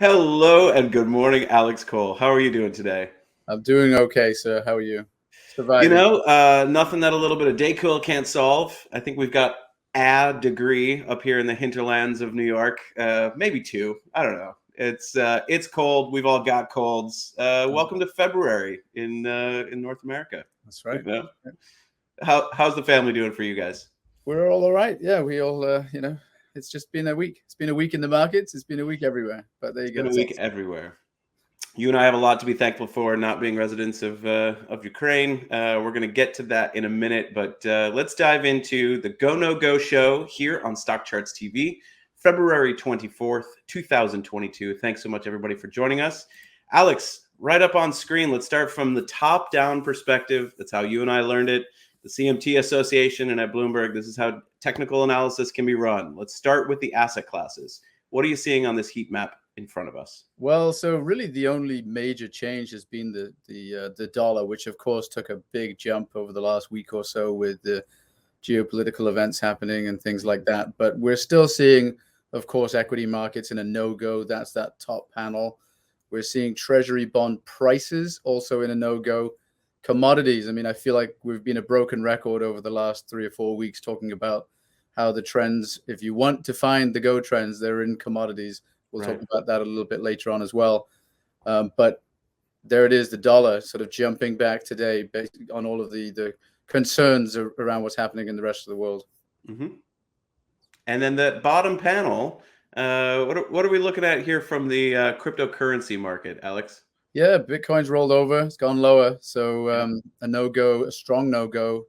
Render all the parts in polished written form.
Hello and good morning, Alex Cole. How are you doing today? I'm doing okay, sir. How are you? Surviving. Nothing that a little bit of Dayquil can't solve. I think we've got a degree up here in the hinterlands of New York, maybe two. I don't know. It's cold. We've all got colds. Welcome to February in North America. That's right. You know? How's the family doing for you guys? We're all right. Yeah, we all, it's just been a week. It's been a week in the markets. It's been a week everywhere. But there you It's been go. a week everywhere. You and I have a lot to be thankful for, not being residents of Ukraine. We're going to get to that in a minute, but let's dive into the GoNoGo show here on StockCharts TV, February 24th, 2022. Thanks so much, everybody, for joining us. Alex, right up on screen, let's start from the top-down perspective. That's how you and I learned it. The CMT Association and at Bloomberg, this is how technical analysis can be run. Let's start with the asset classes. What are you seeing on this heat map in front of us? Well, so really the only major change has been the dollar, which of course took a big jump over the last week or so with the geopolitical events happening and things like that. But we're still seeing, of course, equity markets in a no-go. That's that top panel. We're seeing treasury bond prices also in a no-go. Commodities, I mean, I feel like we've been a broken record over the last 3 or 4 weeks talking about how the trends, if you want to find the go trends, they're in commodities. We'll talk about that a little bit later on as well. But there it is, the dollar sort of jumping back today based on all of the concerns around what's happening in the rest of the world. Mm-hmm. And then the bottom panel, what are we looking at here from the cryptocurrency market, Alex? Yeah, Bitcoin's rolled over. It's gone lower. So a no-go, a strong no-go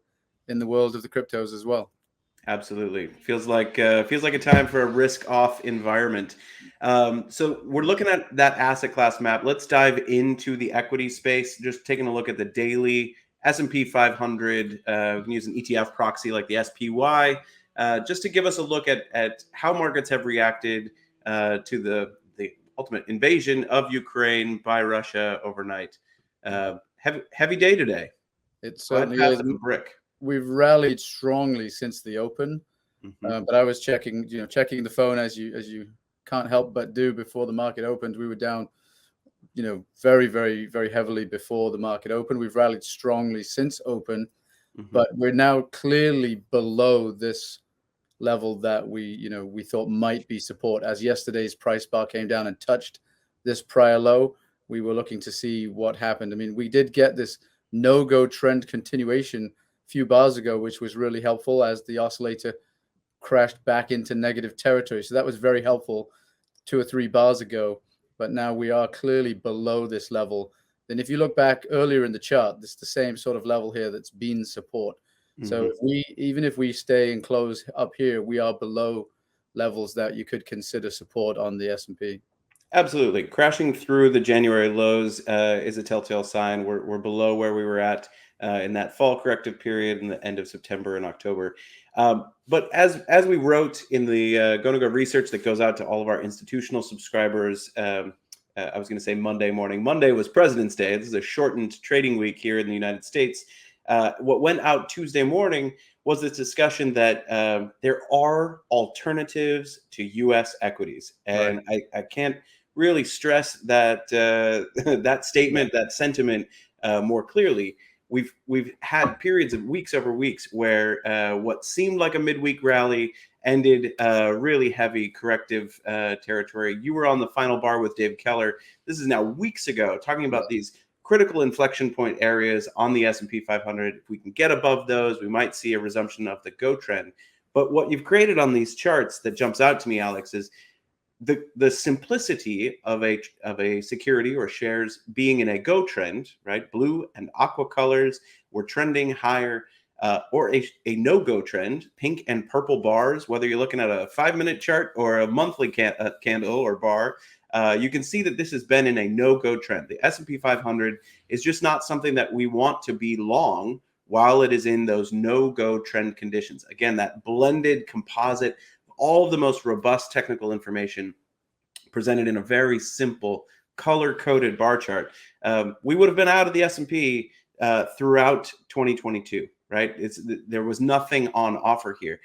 in the world of the cryptos as well. Absolutely. Feels like a time for a risk-off environment. So we're looking at that asset class map. Let's dive into the equity space, just taking a look at the daily S&P 500. We can use an ETF proxy like the SPY, just to give us a look at how markets have reacted to the ultimate invasion of Ukraine by Russia overnight. Heavy day today. It certainly is. A brick. We've rallied strongly since the open, but I was checking the phone as you can't help but do before the market opened. We were down, very, very, very heavily before the market opened. We've rallied strongly since open, but we're now clearly below this level that we thought might be support. As yesterday's price bar came down and touched this prior low, we were looking to see what happened. I mean, we did get this no-go trend continuation few bars ago, which was really helpful as the oscillator crashed back into negative territory. So that was very helpful 2 or 3 bars ago. But now we are clearly below this level. Then if you look back earlier in the chart, it's the same sort of level here that's been support. So even if we stay and close up here, we are below levels that you could consider support on the S&P. Absolutely. Crashing through the January lows is a telltale sign. We're below where we were at in that fall corrective period in the end of September and October. But as we wrote in the GoNoGo research that goes out to all of our institutional subscribers, I was going to say Monday morning. Monday was President's Day. This is a shortened trading week here in the United States. What went out Tuesday morning was this discussion that there are alternatives to US equities. And right. I can't really stress that that statement, that sentiment more clearly. We've had periods of weeks over weeks where what seemed like a midweek rally ended really heavy corrective territory. You were on the final bar with Dave Keller. This is now weeks ago, talking about these critical inflection point areas on the S&P 500. If we can get above those, we might see a resumption of the go trend. But what you've created on these charts that jumps out to me, Alex, is the simplicity of a security or shares being in a go trend, right? Blue and aqua colors were trending higher, or a no-go trend, pink and purple bars, whether you're looking at a 5-minute chart or a monthly candle or bar, you can see that this has been in a no-go trend. The S&P 500 is just not something that we want to be long while it is in those no-go trend conditions. Again, that blended composite, all of the most robust technical information presented in a very simple color-coded bar chart. We would have been out of the S&P throughout 2022, right? There was nothing on offer here.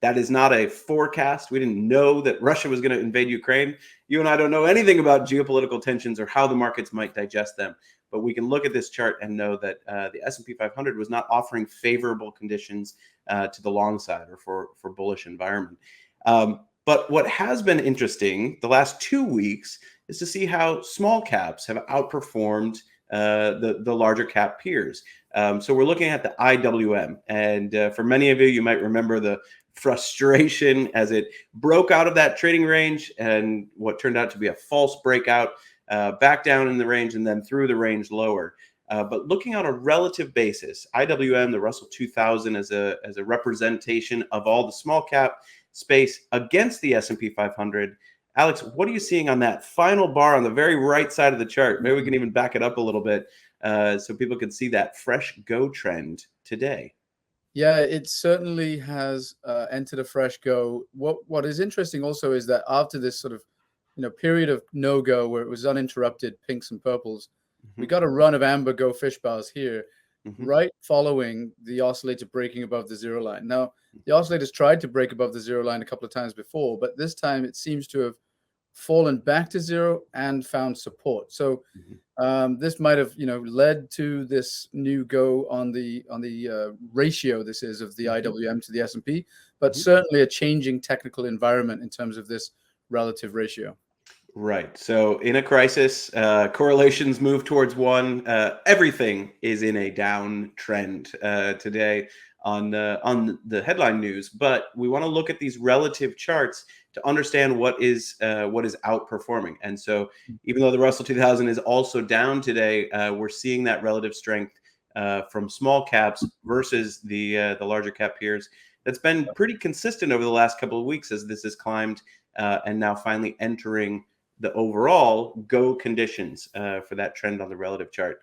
That is not a forecast. We didn't know that Russia was going to invade Ukraine. You and I don't know anything about geopolitical tensions or how the markets might digest them. But we can look at this chart and know that the S&P 500 was not offering favorable conditions to the long side or for bullish environment. But what has been interesting the last 2 weeks is to see how small caps have outperformed the larger cap peers. So we're looking at the IWM. And for many of you, you might remember the frustration as it broke out of that trading range and what turned out to be a false breakout back down in the range and then through the range lower. But looking on a relative basis, IWM, the Russell 2000, as a representation of all the small cap space against the S&P 500. Alex, what are you seeing on that final bar on the very right side of the chart? Maybe we can even back it up a little bit so people can see that fresh go trend today. Yeah, it certainly has entered a fresh go. What is interesting also is that after this sort of period of no-go where it was uninterrupted pinks and purples, we got a run of amber go fish bars here, right following the oscillator breaking above the zero line. Now, the oscillators tried to break above the zero line a couple of times before, but this time it seems to have fallen back to zero and found support. So this might have led to this new go on the ratio this is of the IWM to the S&P, but certainly a changing technical environment in terms of this relative ratio. Right. So in a crisis, correlations move towards one. Everything is in a downtrend today on the headline news, but we want to look at these relative charts to understand what is outperforming. And so even though the Russell 2000 is also down today, we're seeing that relative strength from small caps versus the larger cap peers. That's been pretty consistent over the last couple of weeks as this has climbed and now finally entering the overall go conditions for that trend on the relative chart.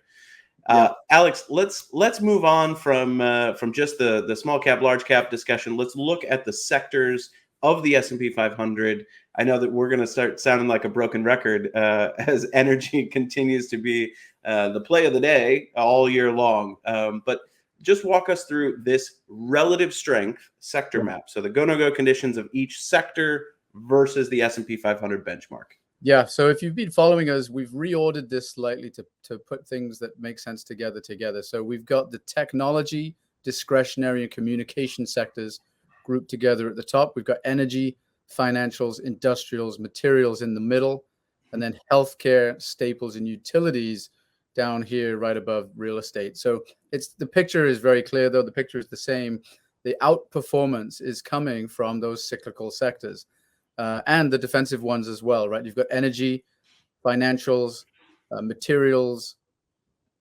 Alex, let's move on from just the small cap, large cap discussion. Let's look at the sectors of the S&P 500. I know that we're going to start sounding like a broken record as energy continues to be the play of the day all year long. But just walk us through this relative strength sector map. So the go-no-go conditions of each sector versus the S&P 500 benchmark. Yeah, so if you've been following us, we've reordered this slightly to put things that make sense together. So we've got the technology, discretionary, and communication sectors grouped together at the top. We've got energy, financials, industrials, materials in the middle, and then healthcare, staples, and utilities down here right above real estate. So the picture is very clear, though. The picture is the same. The outperformance is coming from those cyclical sectors. And the defensive ones as well, right? You've got energy, financials, materials,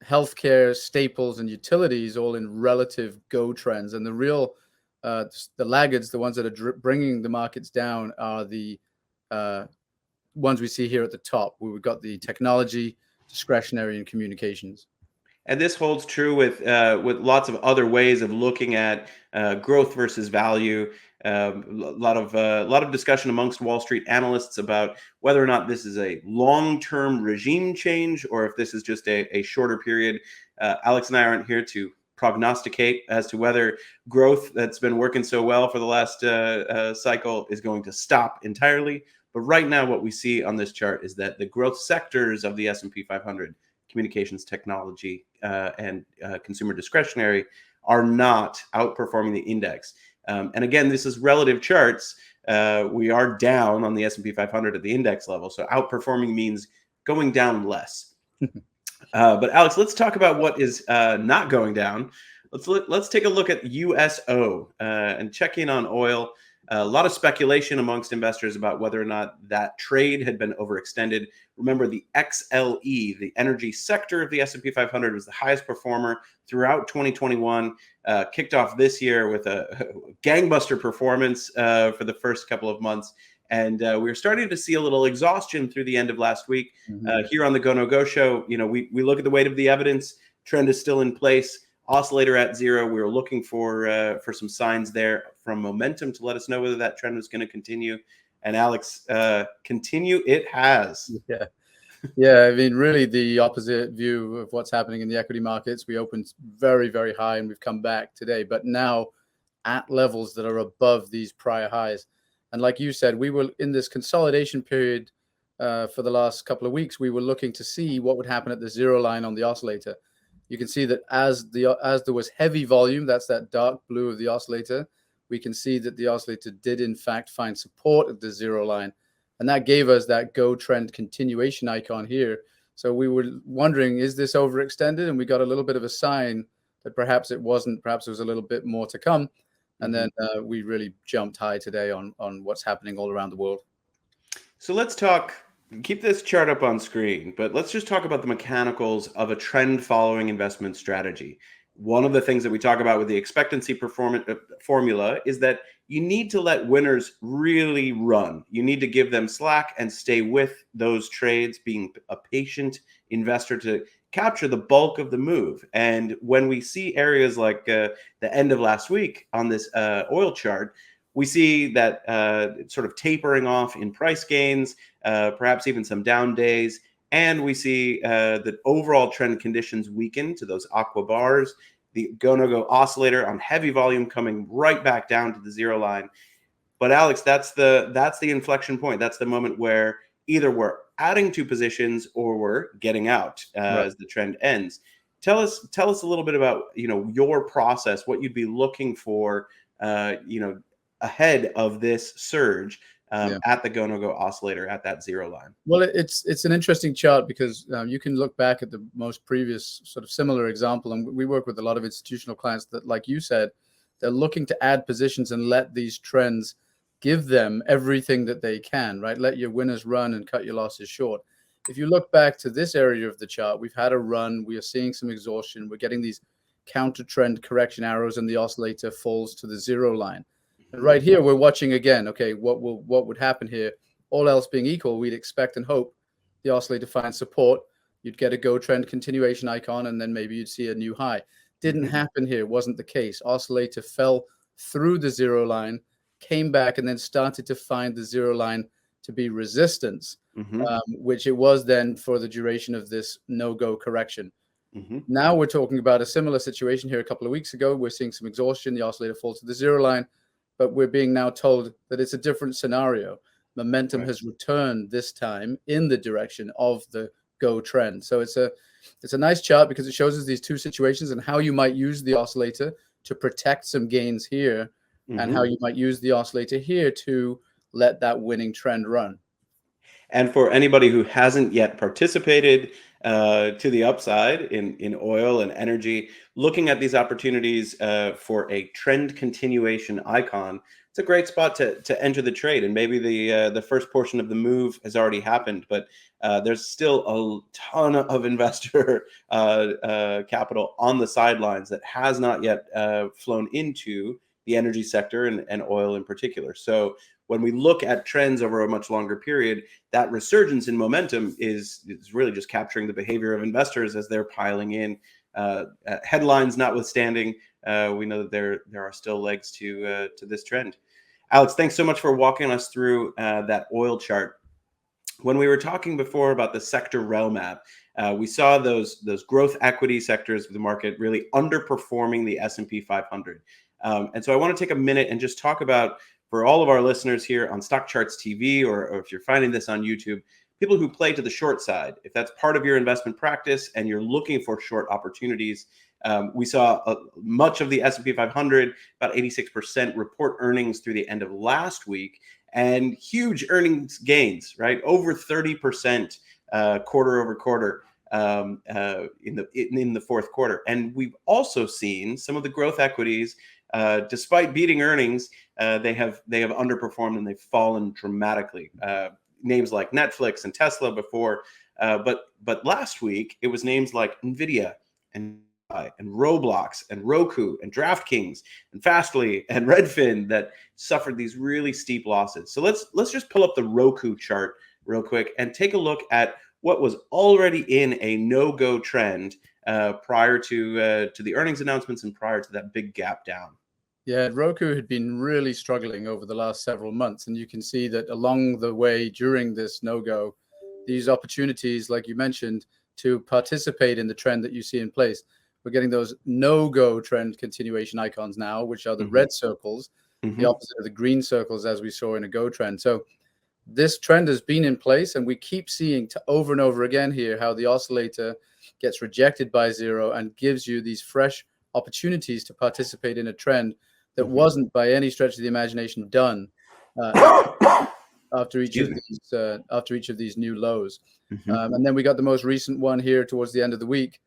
healthcare, staples, and utilities all in relative go trends. And the real, the laggards, the ones that are bringing the markets down are the ones we see here at the top, where we've got the technology, discretionary, and communications. And this holds true with lots of other ways of looking at growth versus value. A lot of discussion amongst Wall Street analysts about whether or not this is a long-term regime change or if this is just a shorter period. Alex and I aren't here to prognosticate as to whether growth that's been working so well for the last cycle is going to stop entirely. But right now, what we see on this chart is that the growth sectors of the S&P 500, communications, technology, and consumer discretionary, are not outperforming the index. And again, this is relative charts. We are down on the S&P 500 at the index level. So outperforming means going down less. But Alex, let's talk about what is not going down. Let's take a look at USO and check in on oil. A lot of speculation amongst investors about whether or not that trade had been overextended. Remember, the XLE, the energy sector of the S&P 500, was the highest performer throughout 2021, kicked off this year with a gangbuster performance for the first couple of months. And we were starting to see a little exhaustion through the end of last week. Here on the GoNoGo show, we look at the weight of the evidence. Trend is still in place. Oscillator at zero. We were looking for some signs there from momentum to let us know whether that trend was going to continue. And Alex, continue it has. Yeah. I mean, really the opposite view of what's happening in the equity markets. We opened very, very high and we've come back today. But now at levels that are above these prior highs. And like you said, we were in this consolidation period for the last couple of weeks. We were looking to see what would happen at the zero line on the oscillator. You can see that as there was heavy volume, that's that dark blue of the oscillator, we can see that the oscillator did in fact find support at the zero line. And that gave us that go trend continuation icon here. So we were wondering, is this overextended? And we got a little bit of a sign that perhaps it wasn't, perhaps there was a little bit more to come. And then we really jumped high today on what's happening all around the world. So let's talk, keep this chart up on screen, but let's just talk about the mechanicals of a trend following investment strategy. One of the things that we talk about with the expectancy formula is that you need to let winners really run. You need to give them slack and stay with those trades, being a patient investor to capture the bulk of the move. And when we see areas like the end of last week on this oil chart, we see that sort of tapering off in price gains, perhaps even some down days. And we see that overall trend conditions weaken to those aqua bars, the GoNoGo oscillator on heavy volume coming right back down to the zero line. But Alex, that's the inflection point. That's the moment where either we're adding to positions or we're getting out as the trend ends. Tell us a little bit about your process, what you'd be looking for ahead of this surge at the GoNoGo oscillator at that zero line. Well, it's an interesting chart because you can look back at the most previous sort of similar example, and we work with a lot of institutional clients that, like you said, they're looking to add positions and let these trends give them everything that they can, right? Let your winners run and cut your losses short. If you look back to this area of the chart, we've had a run, we are seeing some exhaustion, we're getting these counter trend correction arrows, and the oscillator falls to the zero line. And right here, we're watching again, okay, what would happen here? All else being equal, we'd expect and hope the oscillator finds support, you'd get a go trend continuation icon, and then maybe you'd see a new high. Didn't happen here, wasn't the case. Oscillator fell through the zero line, came back, and then started to find the zero line to be resistance, which it was then for the duration of this no-go correction. Now we're talking about a similar situation here a couple of weeks ago. We're seeing some exhaustion, the oscillator falls to the zero line, but we're being now told that it's a different scenario. Momentum has returned this time in the direction of the go trend. So it's a nice chart because it shows us these two situations and how you might use the oscillator to protect some gains here, and how you might use the oscillator here to let that winning trend run. And for anybody who hasn't yet participated to the upside in oil and energy, looking at these opportunities for a trend continuation icon, it's a great spot to enter the trade. And maybe the first portion of the move has already happened, but there's still a ton of investor capital on the sidelines that has not yet flown into the energy sector and oil in particular. So when we look at trends over a much longer period, that resurgence in momentum is really just capturing the behavior of investors as they're piling in. Headlines notwithstanding, we know that there are still legs to this trend. Alex, thanks so much for walking us through that oil chart. When we were talking before about the sector rel map, we saw those growth equity sectors of the market really underperforming the S&P 500. And so I want to take a minute and just talk about, for all of our listeners here on StockCharts TV, or if you're finding this on YouTube, people who play to the short side, if that's part of your investment practice and you're looking for short opportunities, we saw much of the S&P 500, about 86% report earnings through the end of last week, and huge earnings gains, right? Over 30% quarter over quarter in the fourth quarter. And we've also seen some of the growth equities, despite beating earnings, they have underperformed and they've fallen dramatically. Names like Netflix and Tesla before, but last week it was names like Nvidia and Roblox and Roku and DraftKings and Fastly and Redfin that suffered these really steep losses. So let's just pull up the Roku chart real quick and take a look at what was already in a no-go trend prior to the earnings announcements and prior to that big gap down. Yeah, Roku had been really struggling over the last several months. And you can see that along the way during this no-go, these opportunities, like you mentioned, to participate in the trend that you see in place. we're getting those no-go trend continuation icons now, which are the red circles, the opposite of the green circles as we saw in a go trend. So this trend has been in place, and we keep seeing over and over again here how the oscillator gets rejected by zero and gives you these fresh opportunities to participate in a trend that wasn't by any stretch of the imagination done after each of these new lows. And then we got the most recent one here towards the end of the week,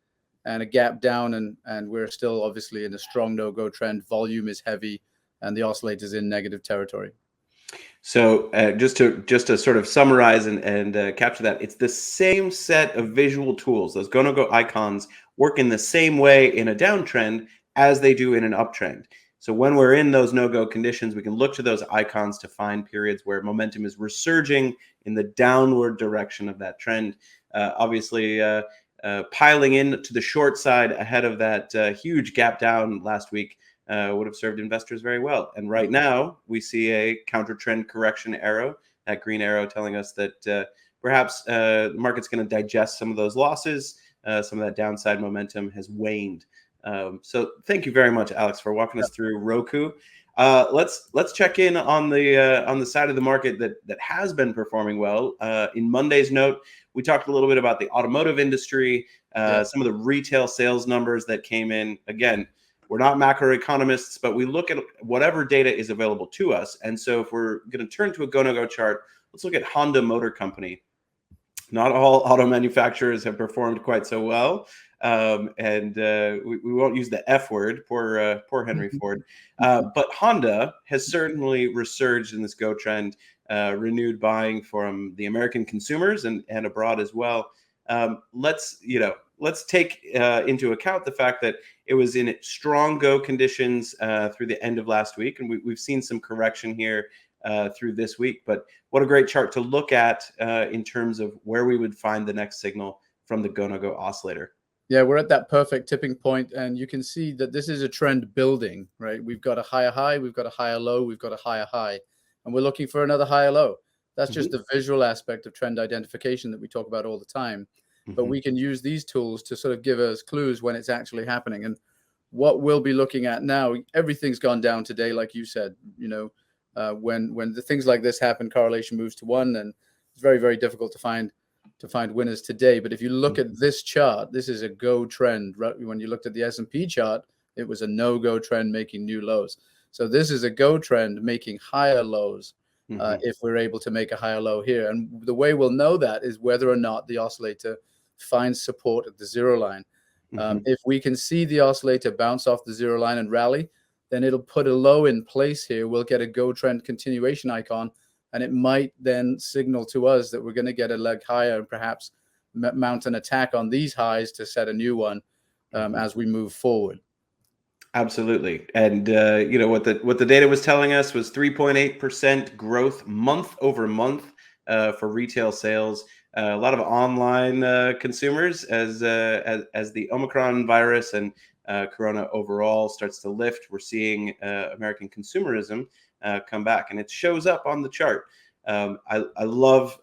and a gap down, and we're still obviously in a strong no-go trend. Volume is heavy, and the oscillator's in negative territory. So just to sort of summarize and capture that, it's the same set of visual tools. Those GoNoGo icons work in the same way in a downtrend as they do in an uptrend. So when we're in those no-go conditions, we can look to those icons to find periods where momentum is resurging in the downward direction of that trend. Obviously, piling in to the short side ahead of that huge gap down last week would have served investors very well. And right now, we see a counter trend correction arrow, that green arrow telling us that perhaps the market's going to digest some of those losses. Some of that downside momentum has waned. So thank you very much, Alex, for walking us through Roku. Let's check in on the side of the market that has been performing well. In Monday's note, we talked a little bit about the automotive industry, some of the retail sales numbers that came in. Again, we're not macroeconomists, but we look at whatever data is available to us. And so if we're going to turn to a GoNoGo chart, let's look at Honda Motor Company. Not all auto manufacturers have performed quite so well. And we won't use the F word, poor Henry Ford. But Honda has certainly resurged in this go trend, renewed buying from the American consumers and abroad as well. Let's take into account the fact that it was in strong go conditions through the end of last week, and we've seen some correction here through this week. But what a great chart to look at in terms of where we would find the next signal from the GoNoGo oscillator. Yeah, we're at that perfect tipping point, and you can see that this is a trend building, right? We've got a higher high, we've got a higher low, we've got a higher high, and we're looking for another higher low. That's just the visual aspect of trend identification that we talk about all the time. But we can use these tools to sort of give us clues when it's actually happening. And what we'll be looking at now, everything's gone down today, like you said. When the things like this happen, correlation moves to 1, and it's very, very difficult to find winners today. But if you look at this chart, this is a go trend. Right? When you looked at the S&P chart, it was a no-go trend making new lows. So this is a go trend making higher lows. If we're able to make a higher low here. And the way we'll know that is whether or not the oscillator finds support at the zero line. If we can see the oscillator bounce off the zero line and rally, then it'll put a low in place here. We'll get a go trend continuation icon, and it might then signal to us that we're going to get a leg higher and perhaps mount an attack on these highs to set a new one as we move forward. Absolutely. And what the data was telling us was 3.8% growth month over month for retail sales. A lot of online consumers as the Omicron virus and Corona overall starts to lift. We're seeing American consumerism come back, and it shows up on the chart. I love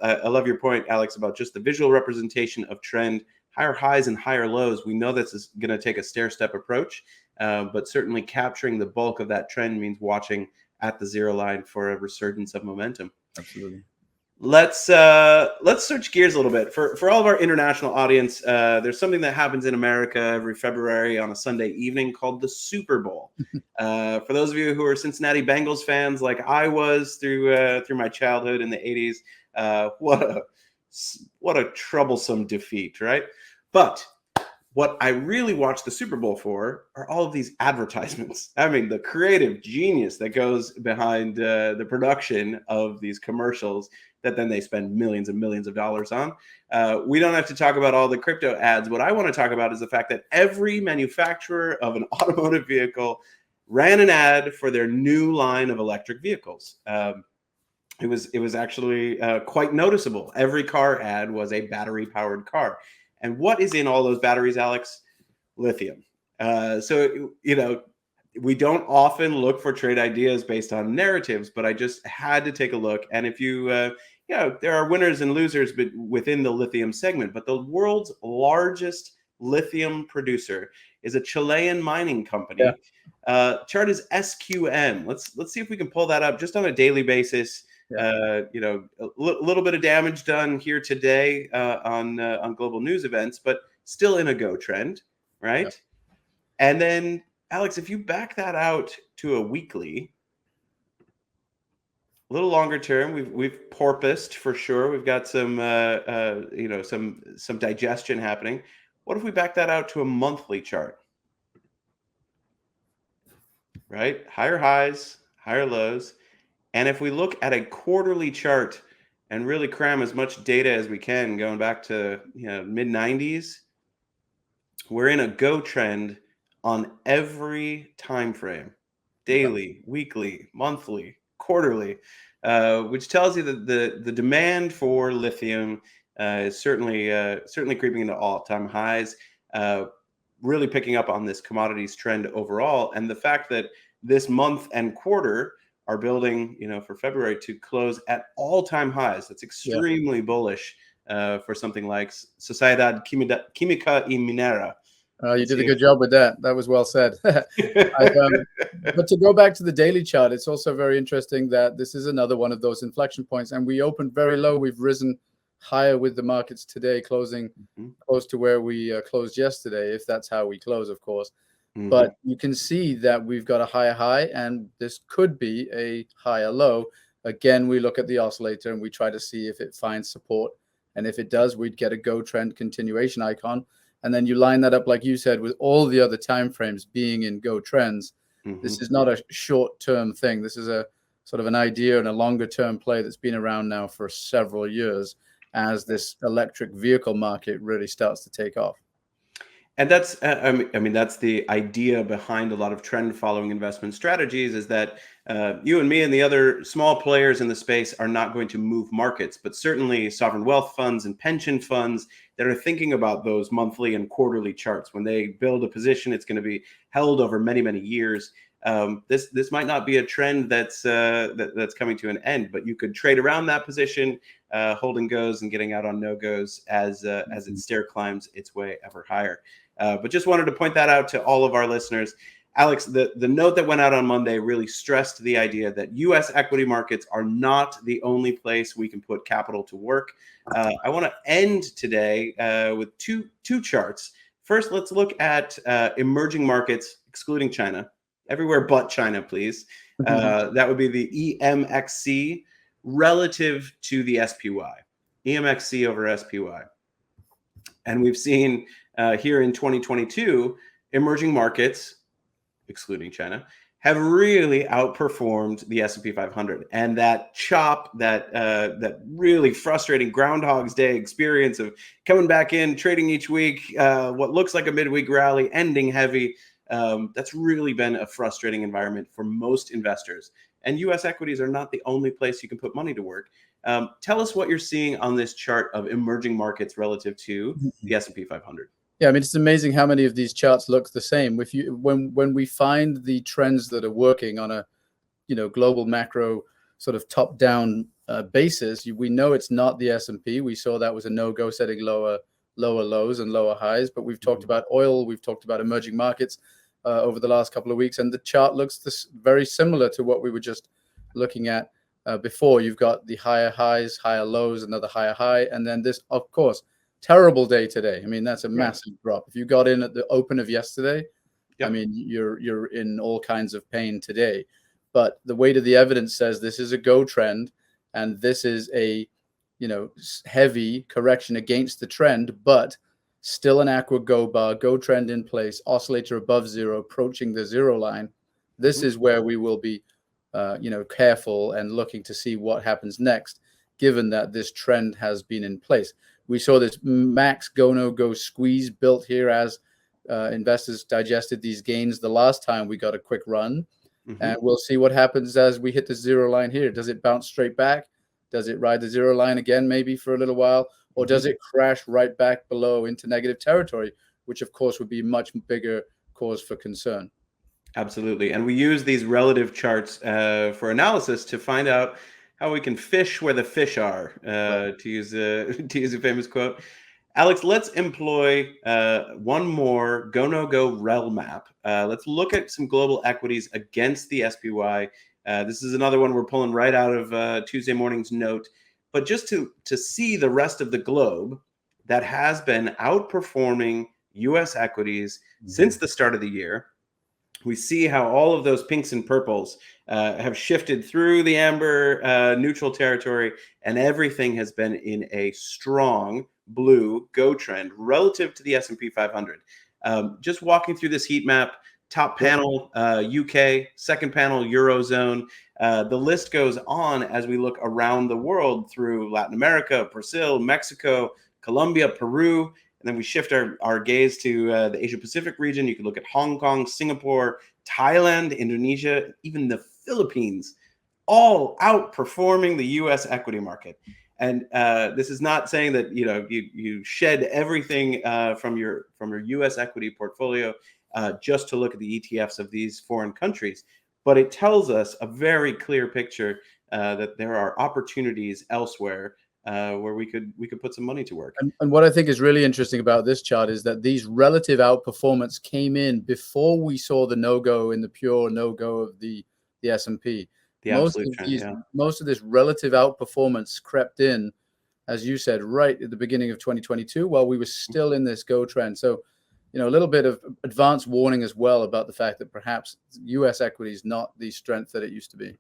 your point, Alex, about just the visual representation of trend, higher highs and higher lows. We know this is going to take a stair-step approach. But certainly capturing the bulk of that trend means watching at the zero line for a resurgence of momentum. Absolutely. Let's switch gears a little bit. For all of our international audience, there's something that happens in America every February on a Sunday evening called the Super Bowl. For those of you who are Cincinnati Bengals fans, like I was through my childhood in the 80s, what a troublesome defeat, right? But what I really watch the Super Bowl for are all of these advertisements. I mean, the creative genius that goes behind the production of these commercials that then they spend millions and millions of dollars on. We don't have to talk about all the crypto ads. What I want to talk about is the fact that every manufacturer of an automotive vehicle ran an ad for their new line of electric vehicles. It was actually quite noticeable. Every car ad was a battery-powered car. And what is in all those batteries, Alex? Lithium. So, we don't often look for trade ideas based on narratives, but I just had to take a look. And if there are winners and losers within the lithium segment, but the world's largest lithium producer is a Chilean mining Yeah. company. Chart is SQM. Let's see if we can pull that up just on a daily basis. You know, a little bit of damage done here today on global news events, but still in a go trend, right? Yeah. And then, Alex, if you back that out to a weekly, a little longer term, we've porpoised for sure. We've got some you know, some digestion happening. What if we back that out to a monthly chart? Right, higher highs, higher lows. And if we look at a quarterly chart and really cram as much data as we can, going back to, you know, mid 90s, we're in a go trend on every time frame, daily, weekly, monthly, quarterly, which tells you that the demand for lithium is certainly creeping into all-time highs, really picking up on this commodities trend overall, and the fact that this month and quarter are building, you know, for February to close at all-time highs. That's extremely bullish for something like Sociedad Quimica y Minera. You did a good job with that. That was well said. But to go back to the daily chart, it's also very interesting that this is another one of those inflection points. And we opened very low. We've risen higher with the markets today, closing close to where we closed yesterday, if that's how we close, of course. But you can see that we've got a higher high, and this could be a higher low. Again, we look at the oscillator and we try to see if it finds support. And if it does, we'd get a go trend continuation icon. And then you line that up, like you said, with all the other time frames being in go trends. This is not a short-term thing. This is a sort of an idea and a longer-term play that's been around now for several years as this electric vehicle market really starts to take off. And that's, I mean, that's the idea behind a lot of trend following investment strategies, is that you and me and the other small players in the space are not going to move markets, but certainly sovereign wealth funds and pension funds that are thinking about those monthly and quarterly charts. When they build a position, it's going to be held over many, many years. This might not be a trend that's coming to an end, but you could trade around that position, holding goes and getting out on no-goes as it stair climbs its way ever higher. But just wanted to point that out to all of our listeners. Alex, the note that went out on Monday really stressed the idea that US equity markets are not the only place we can put capital to work. I want to end today with two charts. First, let's look at emerging markets, excluding China. Everywhere but China, please. That would be the EMXC relative to the SPY. EMXC over SPY. And we've seen here in 2022, emerging markets, excluding China, have really outperformed the S&P 500. And that chop, that really frustrating Groundhog's Day experience of coming back in, trading each week, what looks like a midweek rally, ending heavy, that's really been a frustrating environment for most investors. And US equities are not the only place you can put money to work. Tell us what you're seeing on this chart of emerging markets relative to the S&P 500. Yeah, I mean, it's amazing how many of these charts look the same. When we find the trends that are working on a, you know, global macro sort of top-down basis, we know it's not the S&P. We saw that was a no-go, setting lower lows and lower highs. But we've talked about oil, we've talked about emerging markets over the last couple of weeks, and the chart looks very similar to what we were just looking at before. You've got the higher highs, higher lows, another higher high, and then this, of course, terrible day today. I mean, that's a massive drop. If you got in at the open of yesterday, I mean, you're in all kinds of pain today. But the weight of the evidence says this is a go trend, and this is a, you know, heavy correction against the trend, but still an aqua go bar, go trend in place, oscillator above zero, approaching the zero line. This is where we will be, you know, careful and looking to see what happens next, given that this trend has been in place. We saw this max GoNoGo squeeze built here as investors digested these gains the last time we got a quick run. And we'll see what happens as we hit the zero line here. Does it bounce straight back? Does it ride the zero line again, maybe for a little while? Or does it crash right back below into negative territory, which, of course, would be much bigger cause for concern? Absolutely. And we use these relative charts for analysis to find out how we can fish where the fish are, to use a famous quote. Alex, let's employ one more GoNoGo rel map. Let's look at some global equities against the SPY. This is another one we're pulling right out of Tuesday morning's note. But just to see the rest of the globe that has been outperforming US equities since the start of the year, we see how all of those pinks and purples have shifted through the amber neutral territory, and everything has been in a strong blue go trend relative to the S&P 500. Just walking through this heat map, top panel, UK, second panel, Eurozone. The list goes on as we look around the world through Latin America, Brazil, Mexico, Colombia, Peru. And then we shift our gaze to the Asia Pacific region. You can look at Hong Kong, Singapore, Thailand, Indonesia, even the Philippines, all outperforming the U.S. equity market. And this is not saying that you shed everything from your U.S. equity portfolio just to look at the ETFs of these foreign countries, but it tells us a very clear picture that there are opportunities elsewhere where we could put some money to work. And what I think is really interesting about this chart is that these relative outperformance came in before we saw the no-go in the pure no-go of the S&P. Most of this relative outperformance crept in, as you said, right at the beginning of 2022, while we were still in this go trend. So, a little bit of advance warning as well about the fact that perhaps U.S. equity is not the strength that it used to be.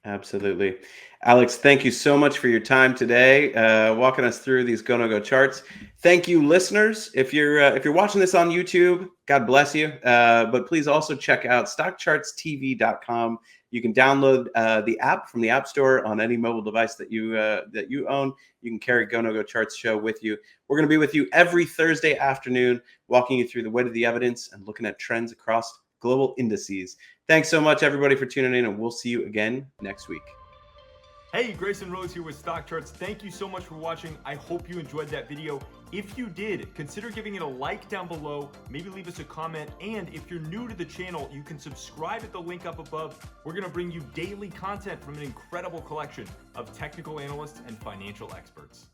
Absolutely. Alex, thank you so much for your time today, walking us through these GoNoGo charts. Thank you, listeners. If you're watching this on YouTube, God bless you. But please also check out StockChartsTV.com. You can download the app from the App Store on any mobile device that you own. You can carry GoNoGo Charts show with you. We're going to be with you every Thursday afternoon, walking you through the weight of the evidence and looking at trends across global indices. Thanks so much, everybody, for tuning in, and we'll see you again next week. Hey, Grayson Rose here with StockCharts. Thank you so much for watching. I hope you enjoyed that video. If you did, consider giving it a like down below, maybe leave us a comment, and if you're new to the channel, you can subscribe at the link up above. We're going to bring you daily content from an incredible collection of technical analysts and financial experts.